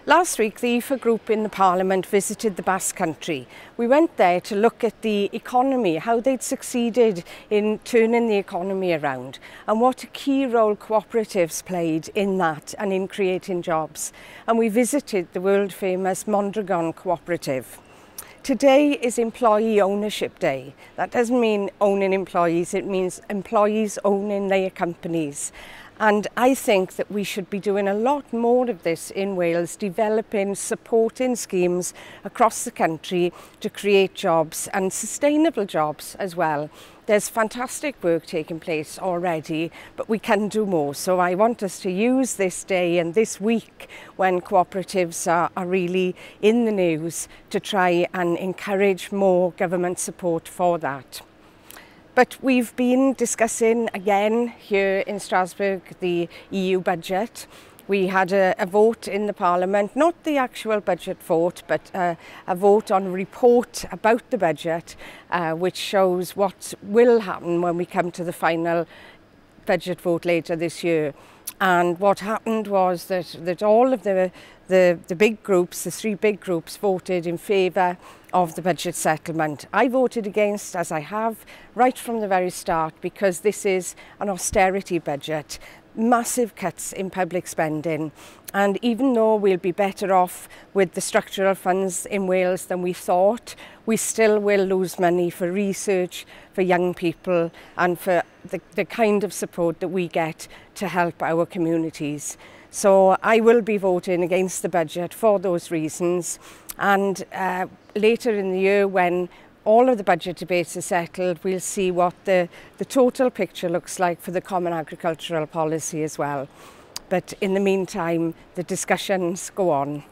Last week, the IFA group in the Parliament visited the Basque Country. We went there to look at the economy, how they'd succeeded in turning the economy around, and what a key role cooperatives played in that and in creating jobs. And we visited the world-famous Mondragon cooperative. Today is Employee Ownership Day. That doesn't mean owning employees, it means employees owning their companies. And I think that we should be doing a lot more of this in Wales, developing, supporting schemes across the country to create jobs and sustainable jobs as well. There's fantastic work taking place already, but we can do more. So I want us to use this day and this week when cooperatives are really in the news to try and encourage more government support for that. But we've been discussing again here in Strasbourg the EU budget. We had a vote in the Parliament, not the actual budget vote, but a vote on a report about the budget, which shows what will happen when we come to the final budget vote later this year. And what happened was that all of the big groups, the three big groups, voted in favour of the budget settlement. I voted against, as I have right from the very start, because this is an austerity budget, massive cuts in public spending. And even though we'll be better off with the structural funds in Wales than we thought, we still will lose money for research, for young people, and for the kind of support that we get to help our communities. So I will be voting against the budget for those reasons. And later in the year, when all of the budget debates are settled, we'll see what the total picture looks like for the Common Agricultural Policy as well. But in the meantime, the discussions go on.